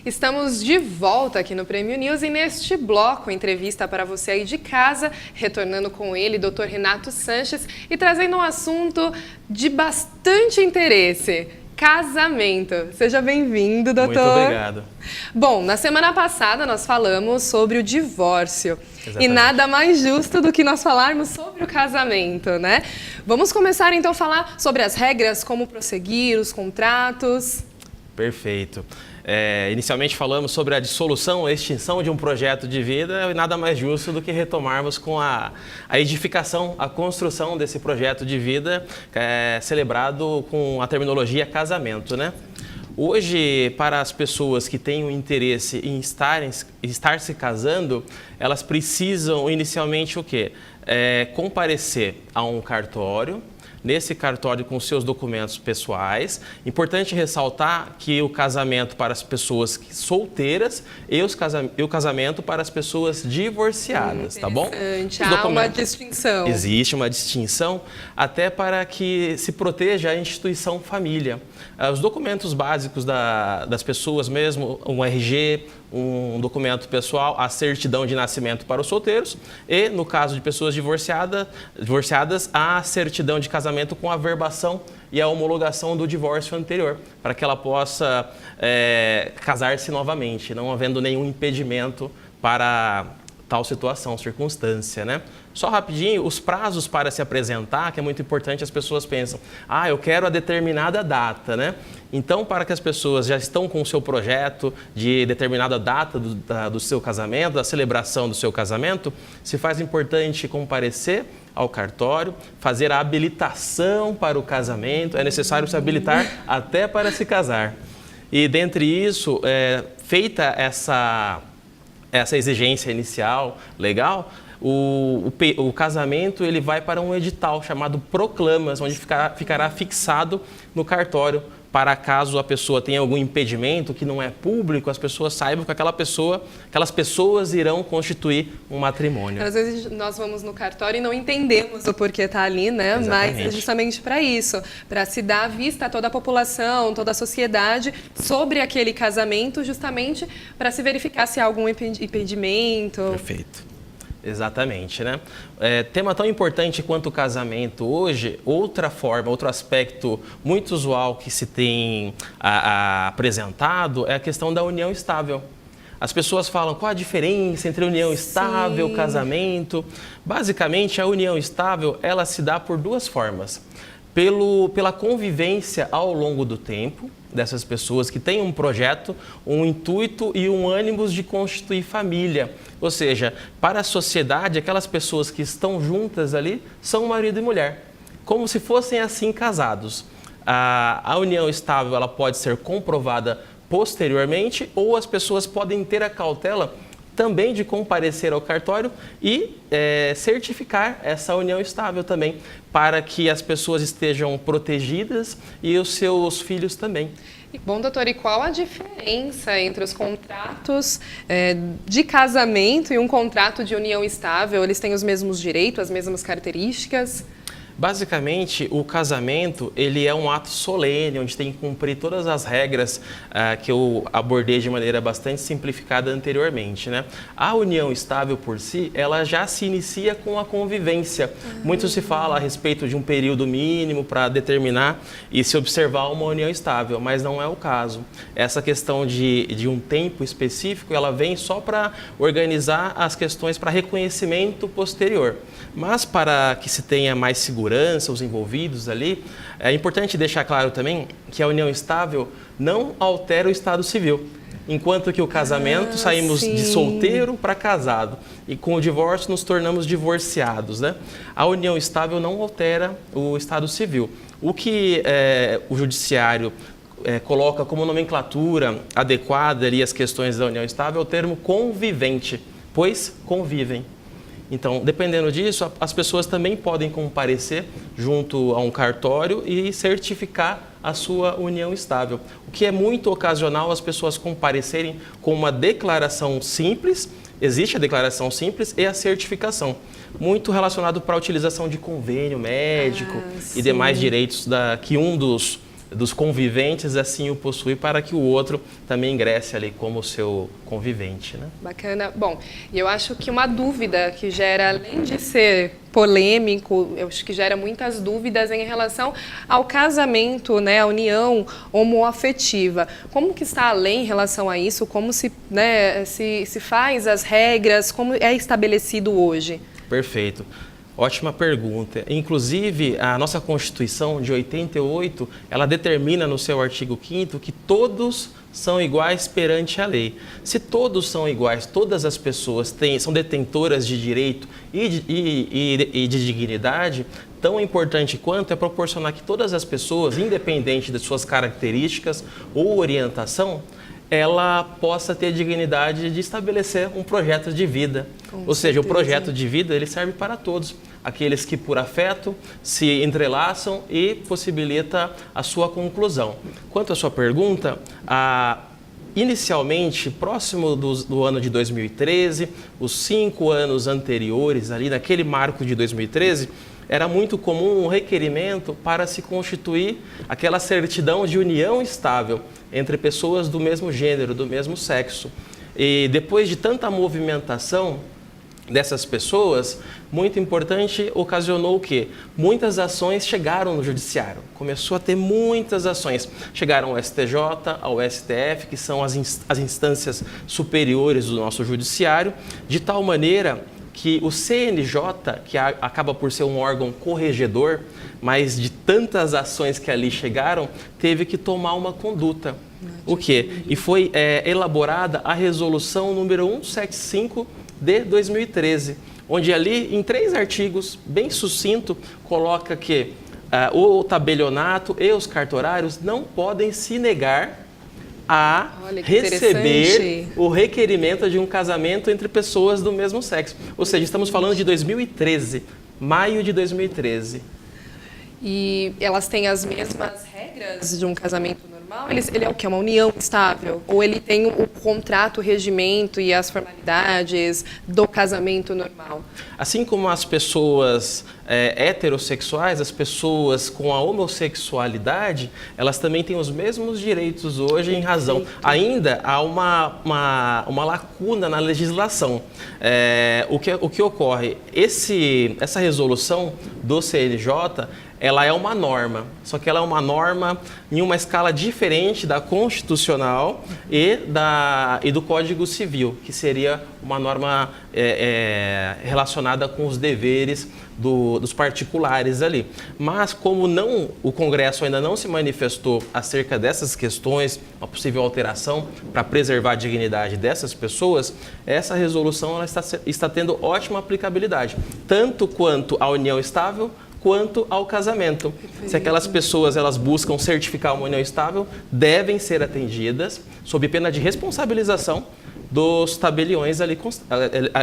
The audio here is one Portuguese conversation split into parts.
Estamos de volta aqui no Prêmio News e neste bloco, entrevista para você aí de casa, retornando com ele, Dr. Renato Sanches, e trazendo um assunto de bastante interesse: casamento. Seja bem-vindo, doutor. Muito obrigado. Bom, na semana passada nós falamos sobre o divórcio. Exatamente. E nada mais justo do que nós falarmos sobre o casamento, né? Vamos começar então a falar sobre as regras, como prosseguir, os contratos. Perfeito. Inicialmente falamos sobre a dissolução, a extinção de um projeto de vida, e nada mais justo do que retomarmos com a edificação, a construção desse projeto de vida, celebrado com a terminologia casamento, né? Hoje, para as pessoas que têm o interesse em estar se casando, elas precisam inicialmente o quê? Comparecer a um cartório. Nesse cartório com seus documentos pessoais. Importante ressaltar que o casamento para as pessoas solteiras e o casamento para as pessoas divorciadas, tá bom? Há uma distinção. Existe uma distinção até para que se proteja a instituição família. Os documentos básicos das pessoas mesmo, um RG, um documento pessoal, a certidão de nascimento para os solteiros e, no caso de pessoas divorciadas, a certidão de casamento com a averbação e a homologação do divórcio anterior, para que ela possa casar-se novamente, não havendo nenhum impedimento para tal situação, circunstância, né? Só rapidinho, os prazos para se apresentar, que é muito importante, as pessoas pensam, eu quero a determinada data, né? Então, para que as pessoas já estão com o seu projeto de determinada data do seu casamento, da celebração do seu casamento, se faz importante comparecer ao cartório, fazer a habilitação para o casamento, é necessário se habilitar até para se casar. E, dentre isso, feita essa exigência inicial, legal, o casamento ele vai para um edital chamado Proclamas, onde ficará fixado no cartório, para caso a pessoa tenha algum impedimento que não é público, as pessoas saibam que aquelas pessoas irão constituir um matrimônio. Às vezes nós vamos no cartório e não entendemos o porquê está ali, né? Exatamente. Mas é justamente para isso, para se dar vista a toda a população, toda a sociedade sobre aquele casamento, justamente para se verificar se há algum impedimento. Perfeito. Exatamente, né? Tema tão importante quanto o casamento hoje, outra forma, outro aspecto muito usual que se tem apresentado é a questão da união estável. As pessoas falam qual a diferença entre união estável e casamento. Basicamente, a união estável, ela se dá por duas formas. Pela convivência ao longo do tempo dessas pessoas que têm um projeto, um intuito e um ânimo de constituir família. Ou seja, para a sociedade, aquelas pessoas que estão juntas ali são marido e mulher, como se fossem assim casados. A união estável ela pode ser comprovada posteriormente ou as pessoas podem ter a cautela também de comparecer ao cartório e certificar essa união estável também, para que as pessoas estejam protegidas e os seus filhos também. Bom, doutor, e qual a diferença entre os contratos de casamento e um contrato de união estável? Eles têm os mesmos direitos, as mesmas características? Basicamente, o casamento ele é um ato solene, onde tem que cumprir todas as regras que eu abordei de maneira bastante simplificada anteriormente, né? A união estável por si, ela já se inicia com a convivência. Muito se fala a respeito de um período mínimo para determinar e se observar uma união estável, mas não é o caso. Essa questão de um tempo específico, ela vem só para organizar as questões para reconhecimento posterior. Mas para que se tenha mais segurança, os envolvidos ali, é importante deixar claro também que a união estável não altera o estado civil. Enquanto que o casamento saímos de solteiro para casado e com o divórcio nos tornamos divorciados, né? A união estável não altera o estado civil. O que o judiciário coloca como nomenclatura adequada ali as questões da união estável é o termo convivente, pois convivem. Então, dependendo disso, as pessoas também podem comparecer junto a um cartório e certificar a sua união estável. O que é muito ocasional as pessoas comparecerem com uma declaração simples, existe a declaração simples e a certificação, muito relacionado para a utilização de convênio médico e demais direitos que um dos dos conviventes assim o possui, para que o outro também ingresse ali como seu convivente, né? Bacana. Bom, e eu acho que uma dúvida que gera, além de ser polêmico, eu acho que gera muitas dúvidas em relação ao casamento, né, a união homoafetiva. Como que está a lei em relação a isso? Como se, né, se faz as regras? Como é estabelecido hoje? Perfeito. Ótima pergunta. Inclusive, a nossa Constituição de 88, ela determina no seu artigo 5º que todos são iguais perante a lei. Se todos são iguais, todas as pessoas são detentoras de direito e de dignidade, tão importante quanto é proporcionar que todas as pessoas, independente de suas características ou orientação, ela possa ter a dignidade de estabelecer um projeto de vida. Ou seja, o projeto de vida ele serve para todos. Aqueles que por afeto se entrelaçam e possibilita a sua conclusão. Quanto à sua pergunta, inicialmente, próximo do ano de 2013, os 5 anos anteriores, ali naquele marco de 2013, era muito comum um requerimento para se constituir aquela certidão de união estável entre pessoas do mesmo gênero, do mesmo sexo. E depois de tanta movimentação dessas pessoas, muito importante, ocasionou o quê? Muitas ações chegaram no judiciário, começou a ter muitas ações. Chegaram ao STJ, ao STF, que são as instâncias superiores do nosso judiciário, de tal maneira que o CNJ, que acaba por ser um órgão corregedor, mas de tantas ações que ali chegaram, teve que tomar uma conduta. O quê? E foi elaborada a resolução número 175 de 2013, onde ali, em 3 artigos, bem sucinto, coloca que o tabelionato e os cartorários não podem se negar a receber o requerimento de um casamento entre pessoas do mesmo sexo. Ou seja, estamos falando de 2013, maio de 2013. E elas têm as mesmas regras de um casamento normal? Ele é o quê? Uma união estável? Ou ele tem o contrato, o regimento e as formalidades do casamento normal? Assim como as pessoas heterossexuais, as pessoas com a homossexualidade, elas também têm os mesmos direitos hoje em razão. Ainda há uma lacuna na legislação. O que ocorre? Essa resolução do CNJ, ela é uma norma, só que ela é uma norma em uma escala diferente da constitucional e do Código Civil, que seria uma norma relacionada com os deveres dos particulares ali. Mas como o Congresso ainda não se manifestou acerca dessas questões, uma possível alteração para preservar a dignidade dessas pessoas, essa resolução ela está tendo ótima aplicabilidade, tanto quanto à união estável, quanto ao casamento. Perfeito. Se aquelas pessoas elas buscam certificar uma união estável, devem ser atendidas sob pena de responsabilização dos tabeliões ali,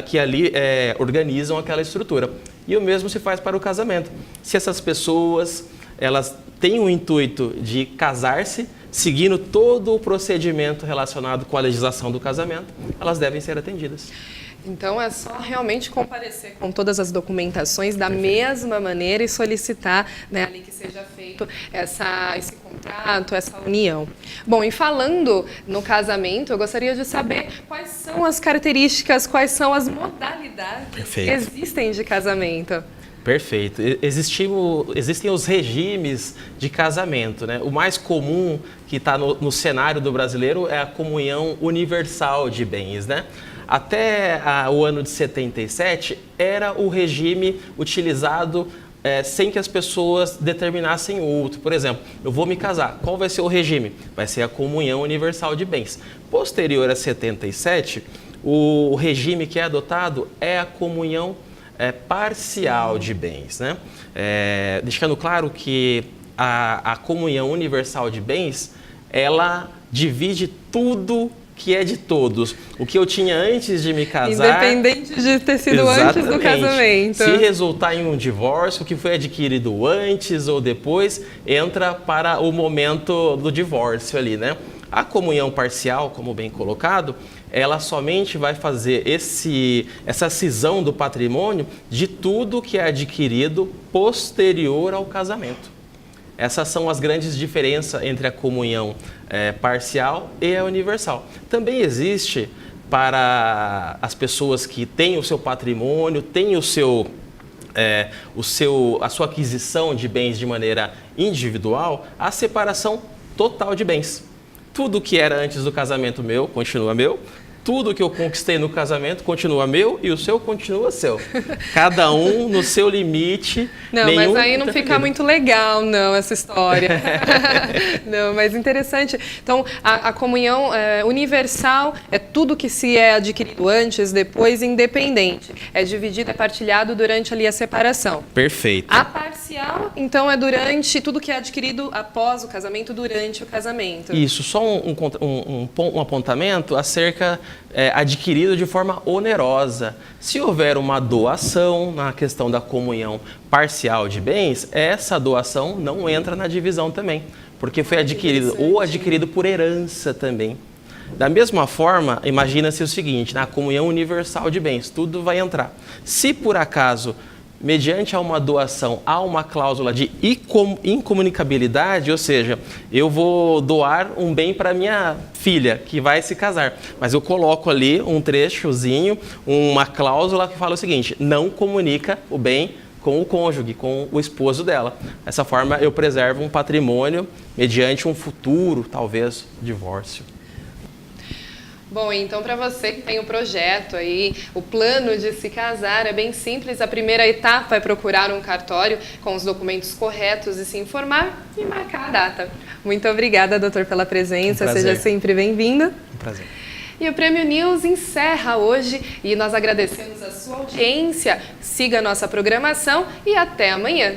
que ali organizam aquela estrutura. E o mesmo se faz para o casamento. Se essas pessoas elas têm o intuito de casar-se, seguindo todo o procedimento relacionado com a legislação do casamento, elas devem ser atendidas. Então, é só realmente comparecer com todas as documentações da mesma maneira e solicitar, né, ali que seja feito esse contrato, essa união. Bom, e falando no casamento, eu gostaria de saber quais são as características, quais são as modalidades que existem de casamento. Perfeito. Existem os regimes de casamento, né? O mais comum que está no cenário do brasileiro é a comunhão universal de bens, né? Até o ano de 77, era o regime utilizado sem que as pessoas determinassem outro. Por exemplo, eu vou me casar, qual vai ser o regime? Vai ser a comunhão universal de bens. Posterior a 77, o regime que é adotado é a comunhão parcial de bens, né? Deixando claro que a comunhão universal de bens, ela divide tudo que é de todos. O que eu tinha antes de me casar... Independente de ter sido antes do casamento. Se resultar em um divórcio, o que foi adquirido antes ou depois, entra para o momento do divórcio ali, né? A comunhão parcial, como bem colocado, ela somente vai fazer essa cisão do patrimônio de tudo que é adquirido posterior ao casamento. Essas são as grandes diferenças entre a comunhão parcial e a universal. Também existe para as pessoas que têm o seu patrimônio, têm a sua aquisição de bens de maneira individual, a separação total de bens. Tudo que era antes do casamento meu, continua meu. Tudo que eu conquistei no casamento continua meu e o seu continua seu. Cada um no seu limite. Não, mas aí não fica muito legal, não, essa história. Não, mas interessante. Então, a comunhão universal é tudo que se é adquirido antes, depois, independente. É dividido, é partilhado durante ali a separação. Perfeito. A parcial, então, é durante tudo que é adquirido após o casamento, durante o casamento. Isso, só um apontamento acerca adquirido de forma onerosa. Se houver uma doação na questão da comunhão parcial de bens, essa doação não entra na divisão também, porque foi adquirido ou adquirido por herança também. Da mesma forma, imagina-se o seguinte, na comunhão universal de bens, tudo vai entrar. Se por acaso, mediante a uma doação, há uma cláusula de incomunicabilidade, ou seja, eu vou doar um bem para minha filha, que vai se casar, mas eu coloco ali um trechozinho, uma cláusula que fala o seguinte, não comunica o bem com o cônjuge, com o esposo dela. Dessa forma, eu preservo um patrimônio mediante um futuro, talvez, divórcio. Bom, então para você que tem o projeto aí, o plano de se casar, é bem simples. A primeira etapa é procurar um cartório com os documentos corretos e se informar e marcar a data. Muito obrigada, doutor, pela presença. Seja sempre bem-vindo. Um prazer. E o Prêmio News encerra hoje e nós agradecemos a sua audiência. Siga a nossa programação e até amanhã.